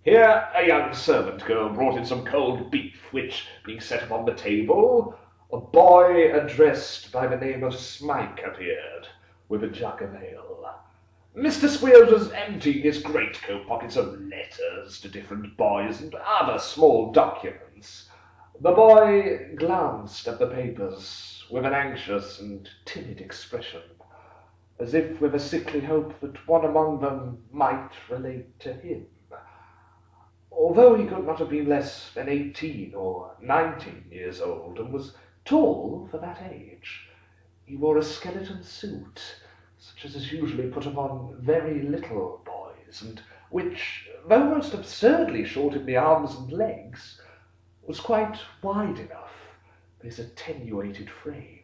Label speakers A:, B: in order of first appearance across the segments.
A: Here a young servant girl brought in some cold beef, which, being set upon the table, a boy addressed by the name of Smike appeared, with a jug of ale. Mr. Squeers was emptying his greatcoat pockets of letters to different boys and other small documents. The boy glanced at the papers with an anxious and timid expression, as if with a sickly hope that one among them might relate to him. Although he could not have been less than 18 or 19 years old, and was tall for that age, he wore a skeleton suit, such as is usually put upon very little boys, and which, though most absurdly short in the arms and legs, was quite wide enough for his attenuated frame.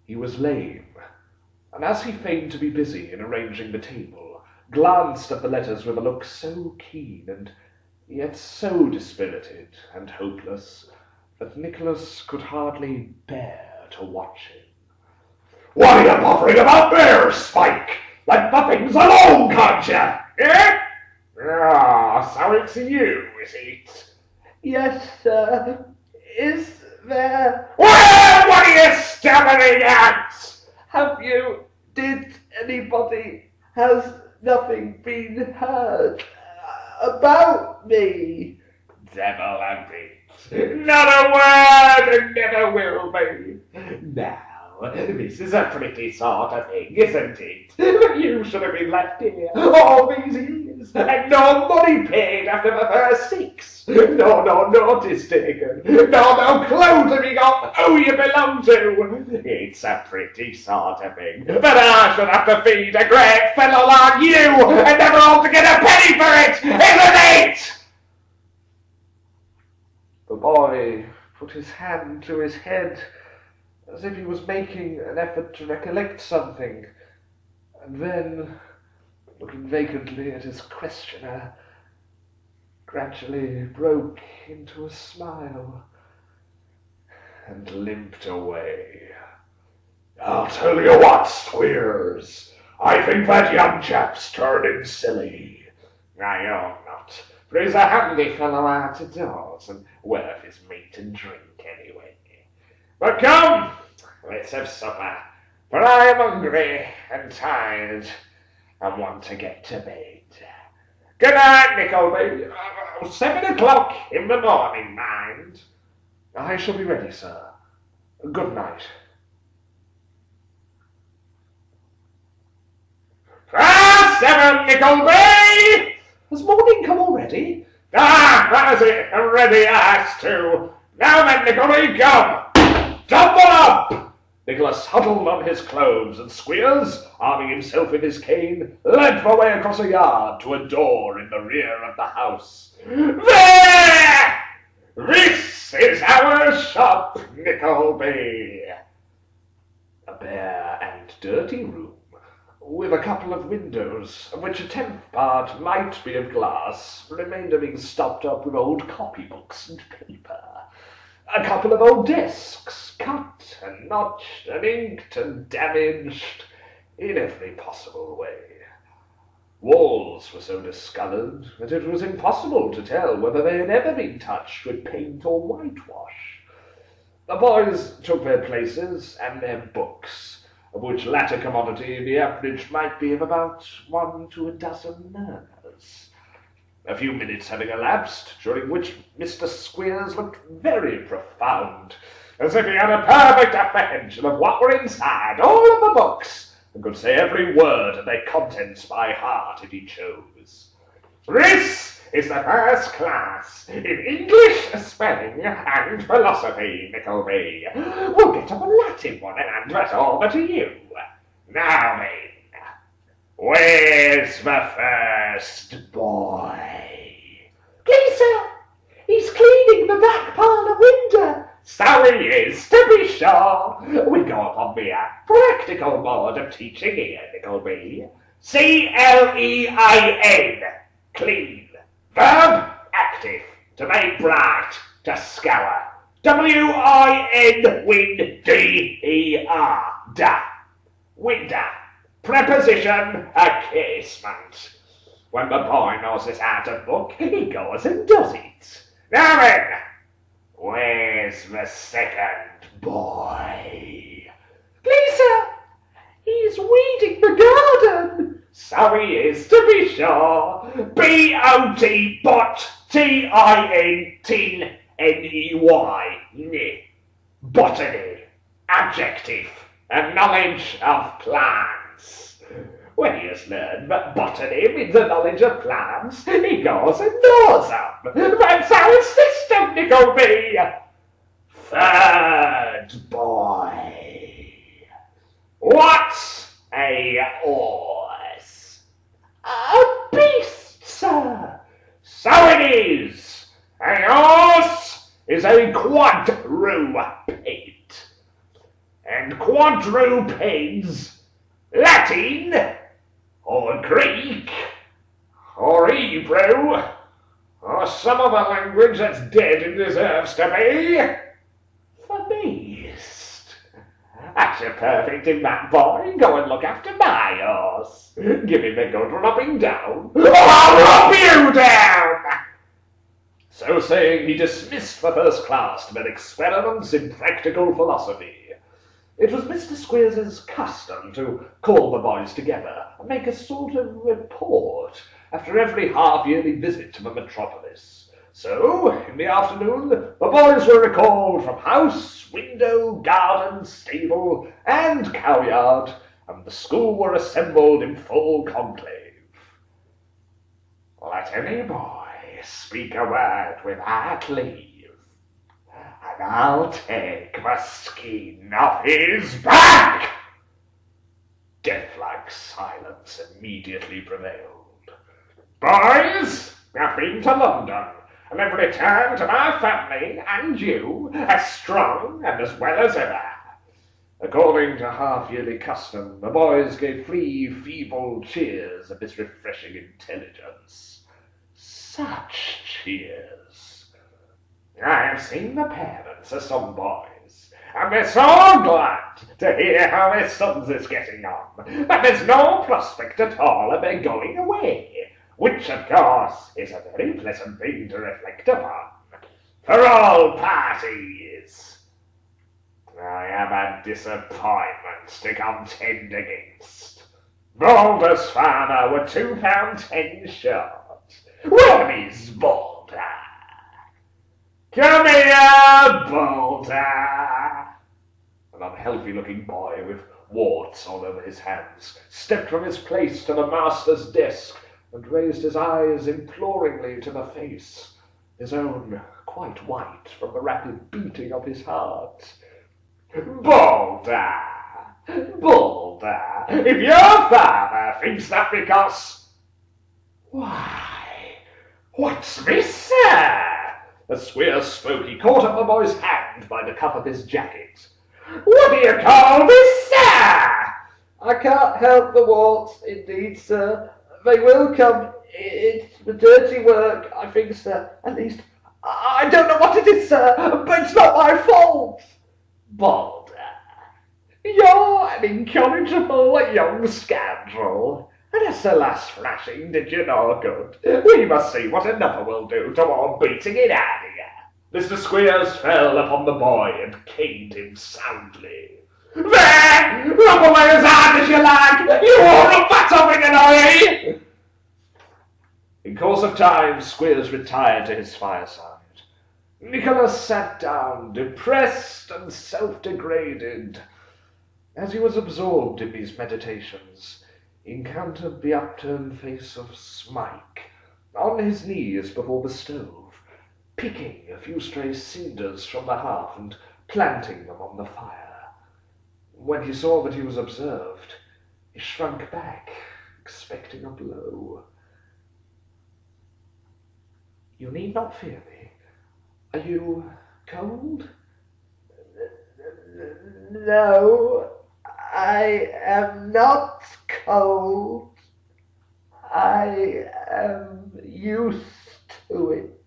A: He was lame, and as he feigned to be busy in arranging the table, glanced at the letters with a look so keen and yet so dispirited and hopeless that Nicholas could hardly bear to watch him. "What are you puffering about there, Spike? Let the things alone, can't you? Eh? Ah, so it's you, is it?"
B: "Yes, sir. Is there—"
A: "Well, what are you stammering at?"
B: Did anybody, has nothing been heard about me?"
A: "Devil a bit. Not a word, and never will be. Now, this is a pretty sort of thing, isn't it? That you should have been left here all these years, and no money paid after the first 6. No notice taken. No clue to be got who you belong to. It's a pretty sort of thing that I should have to feed a great fellow like you, and never ought to get a penny for it, isn't it?"
B: The boy put his hand to his head, as if he was making an effort to recollect something, and then, looking vacantly at his questioner, gradually broke into a smile,
A: and limped away. "I'll tell you what, Squeers, I think that young chap's turning silly. I ought not, for he's a handy fellow out of doors, and worth his meat and drink anyway. But come, let's have supper, for I am hungry and tired, and want to get to bed. Good night, Nickleby. 7 o'clock in the morning, mind."
B: "I shall be ready, sir. Good night."
A: "7, Nickleby!"
B: "Has morning come already?"
A: That's it, and ready as to. Now then, Nickleby, come! Tumble up!" Nicholas huddled on his clothes, and Squeers, arming himself with his cane, led the way across a yard to a door in the rear of the house. "There! This is our shop, Nickleby." A bare and dirty room, with a couple of windows, of which a 10th part might be of glass, the remainder being stopped up with old copybooks and paper. A couple of old desks, cut and notched and inked and damaged in every possible way. Walls were so discoloured that it was impossible to tell whether they had ever been touched with paint or whitewash. The boys took their places and their books, of which latter commodity the average might be of about 1 to a dozen learners. A few minutes having elapsed, during which Mr. Squeers looked very profound, as if he had a perfect apprehension of what were inside all of the books, and could say every word of their contents by heart if he chose. "This is the first class in English spelling and philosophy, Nickleby. We'll get up a Latin one and hand that over to you. Now then, where's the first boy?"
B: "Please, sir, he's cleaning the back parlour window."
A: "So he is, to be sure. We go upon the practical mode of teaching here, Nickleby. CLEIN, clean. Verb, active, to make bright, to scour. WIN, win, DER, da. Window. Preposition, a casement. When the boy knows it's out of book, he goes and does it. Now then, where's the second boy?
B: Please, sir, he's weeding the garden.
A: So he is, to be sure. B-O-T bot T-I-N-T-N-E-Y. Botany. Adjective. A knowledge of plants. When he has learned that botany means a knowledge of plants, he goes and knows them. That's how his system, Nickleby. Third boy. What's a horse?
B: A beast, sir.
A: So it is. A horse is a quadruped. And quadrupeds, Latin, or Greek, or Hebrew, or some other language that's dead and deserves to be, for beast. That's your perfect in that, boy. Go and look after my horse. Give him a good rubbing down, or I'll rub you down! So saying, he dismissed the first class to make experiments in practical philosophy. It was Mr. Squeers's custom to call the boys together and make a sort of report after every half-yearly visit to the metropolis. So, in the afternoon, the boys were recalled from house, window, garden, stable, and cowyard, and the school were assembled in full conclave. Let any boy speak a word without leave, and I'll take the skin off his back! Death-like silence immediately prevailed. Boys, I've been to London, and have returned to my family and you as strong and as well as ever. According to half-yearly custom, the boys gave three feeble cheers at this refreshing intelligence. Such cheers! I have seen the parents of some boys, and they're so glad to hear how their sons is getting on, that there's no prospect at all of their going away, which, of course, is a very pleasant thing to reflect upon, for all parties. I am a disappointment to contend against. Boulder's farmer were £2.10 short. Where is Boulder? Come here, Boulder! An unhealthy-looking boy with warts all over his hands stepped from his place to the master's desk and raised his eyes imploringly to the face, his own quite white from the rapid beating of his heart. Boulder! Boulder! If your father thinks that because... Why, what's this, sir? As Squeers spoke, he caught up the boy's hand by the cuff of his jacket. What do you call this, sir?
B: I can't help the warts, indeed, sir. They will come. It's the dirty work, I think, sir. At least, I don't know what it is, sir, but it's not my fault.
A: Boulder, you're an incorrigible young scoundrel. And as the last thrashing did you no good, we must see what another will do toward beating it out of you. Mr. Squeers fell upon the boy and caned him soundly. There! Rub away as hard as you like! You all fat off in an eye! In course of time, Squeers retired to his fireside. Nicholas sat down, depressed and self-degraded. As he was absorbed in these meditations, he encountered the upturned face of Smike, on his knees before the stove, picking a few stray cinders from the hearth and planting them on the fire. When he saw that he was observed, he shrunk back, expecting a blow. You need not fear me. Are you cold?
B: No, I am not cold. I am used to it.